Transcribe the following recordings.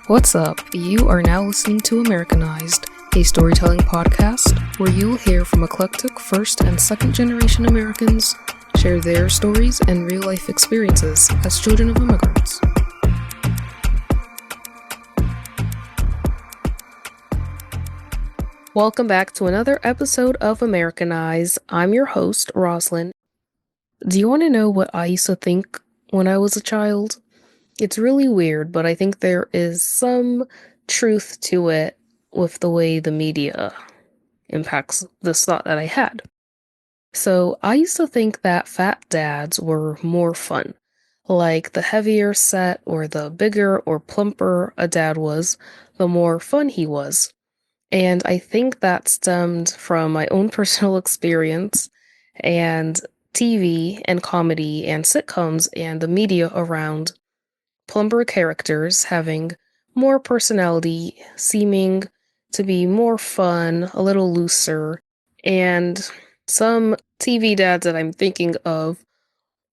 What's up? You are now listening to Americanized, a storytelling podcast where you'll hear from eclectic first and second generation Americans share their stories and real life experiences as children of immigrants. Welcome back to another episode of Americanized. I'm your host, Roslyn. Do you want to know what I used to think when I was a child? It's really weird, but I think there is some truth to it with the way the media impacts this thought that I had. So I used to think that fat dads were more fun. Like the heavier set or the bigger or plumper a dad was, the more fun he was. And I think that stemmed from my own personal experience and TV and comedy and sitcoms and the media around plumber characters having more personality, seeming to be more fun, a little looser, and some TV dads that I'm thinking of,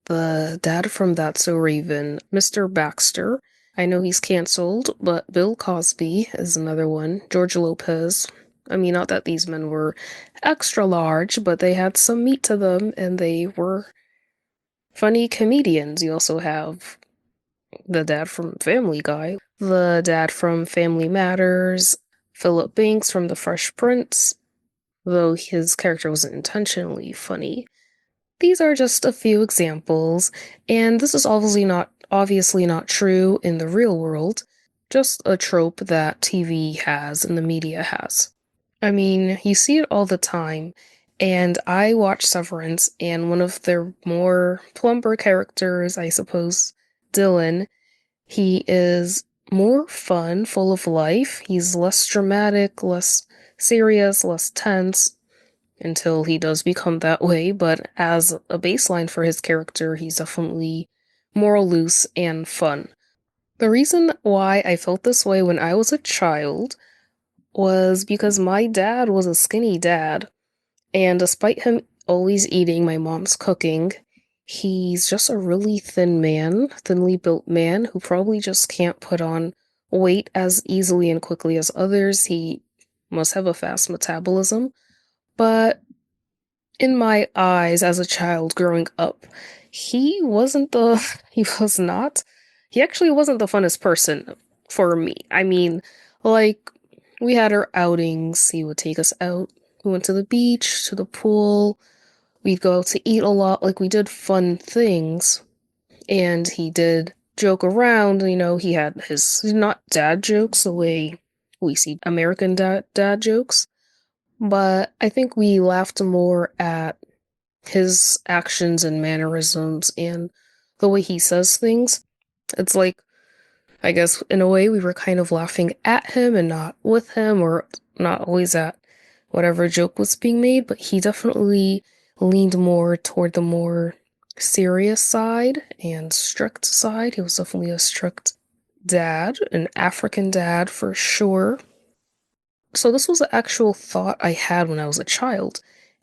the dad from That's So Raven, Mr. Baxter. I know he's canceled, but Bill Cosby is another one. George Lopez. I mean, not that these men were extra large, but they had some meat to them, and they were funny comedians. You also have the dad from Family Guy, the dad from Family Matters, Philip Banks from The Fresh Prince, though his character wasn't intentionally funny. These are just a few examples, and this is obviously not true in the real world, just a trope that TV has and the media has. I mean, you see it all the time, and I watch Severance, and one of their more plumper characters, I suppose, Dylan, he is more fun, full of life. He's less dramatic, less serious, less tense, until he does become that way, but as a baseline for his character, he's definitely more loose and fun. The reason why I felt this way when I was a child was because my dad was a skinny dad, and despite him always eating my mom's cooking, he's just a really thin man, thinly built man who probably just can't put on weight as easily and quickly as others. He must have a fast metabolism. But in my eyes as a child growing up, he wasn't the, he actually wasn't the funnest person for me. I mean, like, we had our outings, he would take us out. We went to the beach, to the pool. We'd go out to eat a lot, like we did fun things. And he did joke around, he had his, not dad jokes the way we see American dad jokes, but I think we laughed more at his actions and mannerisms and the way he says things. It's like, I guess in a way we were kind of laughing at him and not with him, or not always at whatever joke was being made, but he definitely leaned more toward the more serious side and strict side. He was definitely a strict dad, an African dad for sure. So this was an actual thought I had when I was a child,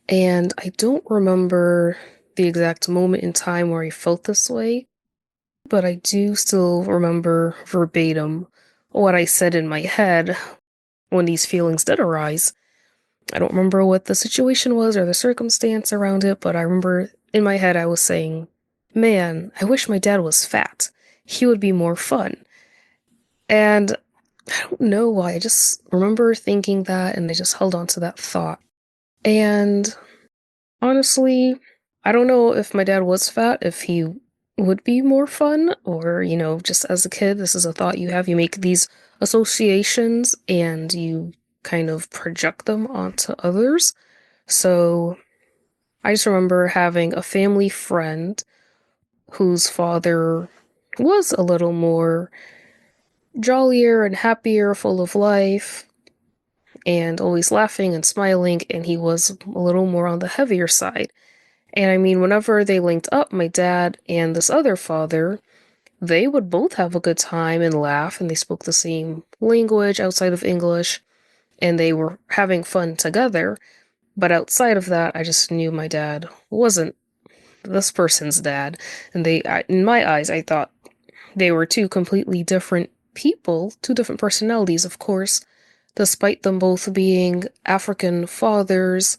and I don't remember the exact moment in time where I felt this way, but I do still remember verbatim what I said in my head when these feelings did arise. I don't remember what the situation was or the circumstance around it, but I remember in my head I was saying, man, I wish my dad was fat. He would be more fun. And I don't know why, I just remember thinking that, and I just held on to that thought. And honestly, I don't know if my dad was fat, if he would be more fun, or, just as a kid, this is a thought you have. You make these associations and you kind of project them onto others. So I just remember having a family friend whose father was a little more jollier and happier, full of life, and always laughing and smiling, and he was a little more on the heavier side. And I mean, whenever they linked up, my dad and this other father, they would both have a good time and laugh, and they spoke the same language outside of English, and they were having fun together. But outside of that, I just knew my dad wasn't this person's dad. And in my eyes, I thought they were two completely different people, two different personalities, of course, despite them both being African fathers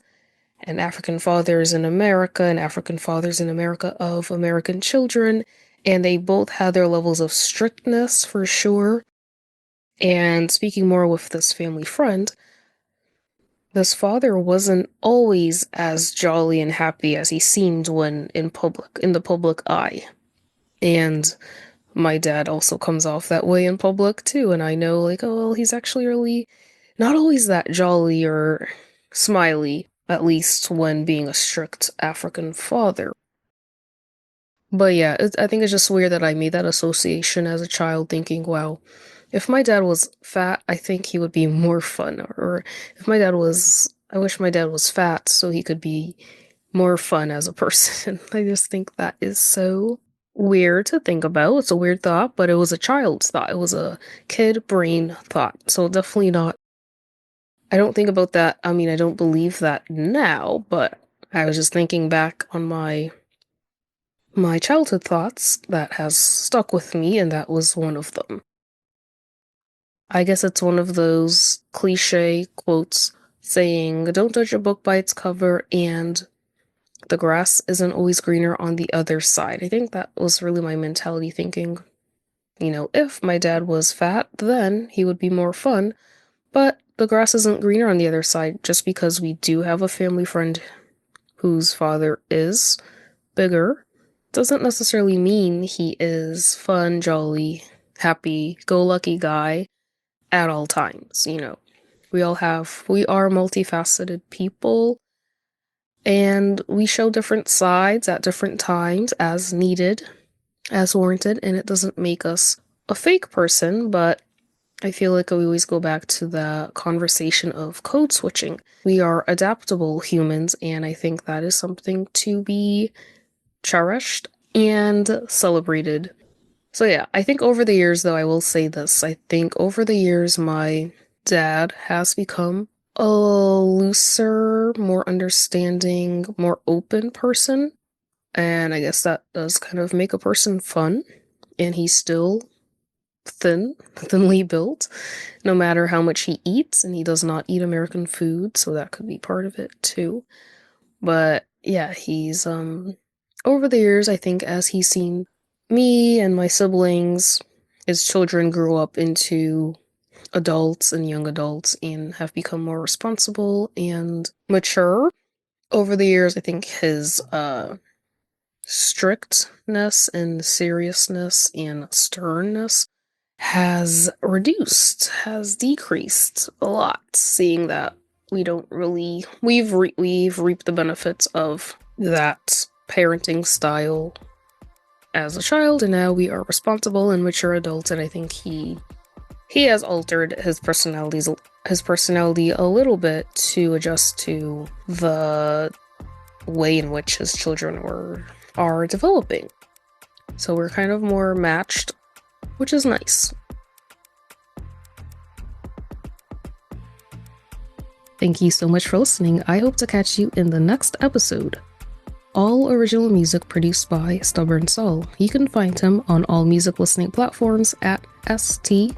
and African fathers in America and African fathers in America of American children. And they both had their levels of strictness for sure. And speaking more with this family friend, this father wasn't always as jolly and happy as he seemed when in the public eye. And my dad also comes off that way in public too, and I know, like, oh, well, he's actually really not always that jolly or smiley, at least when being a strict African father. But yeah, I think it's just weird that I made that association as a child, thinking, wow, if my dad was fat, I think he would be more fun. Or if my dad was, I wish my dad was fat so he could be more fun as a person. I just think that is so weird to think about. It's a weird thought, but it was a child's thought. It was a kid brain thought. So definitely not. I don't think about that. I mean, I don't believe that now, but I was just thinking back on my childhood thoughts that has stuck with me, and that was one of them. I guess it's one of those cliche quotes saying, don't judge a book by its cover, and the grass isn't always greener on the other side. I think that was really my mentality, thinking, if my dad was fat, then he would be more fun, but the grass isn't greener on the other side. Just because we do have a family friend whose father is bigger doesn't necessarily mean he is fun, jolly, happy, go lucky guy at all times. We are multifaceted people, and we show different sides at different times as needed, as warranted, and it doesn't make us a fake person, but I feel like we always go back to the conversation of code switching. We are adaptable humans, and I think that is something to be cherished and celebrated. So yeah, I think over the years, though, I will say this. I think over the years, my dad has become a looser, more understanding, more open person. And I guess that does kind of make a person fun. And he's still thinly built, no matter how much he eats. And he does not eat American food, so that could be part of it too. But yeah, he's over the years, I think, as he's seen me and my siblings, his children grew up into adults and young adults and have become more responsible and mature. Over the years, I think his strictness and seriousness and sternness has decreased a lot, seeing that we've reaped the benefits of that parenting style as a child, and now we are responsible and mature adults, and I think he has altered his personality a little bit to adjust to the way in which his children are developing. So we're kind of more matched, which is nice. Thank you so much for listening. I hope to catch you in the next episode. All original music produced by Stubborn Soul. You can find him on all music listening platforms at STBRNSAL.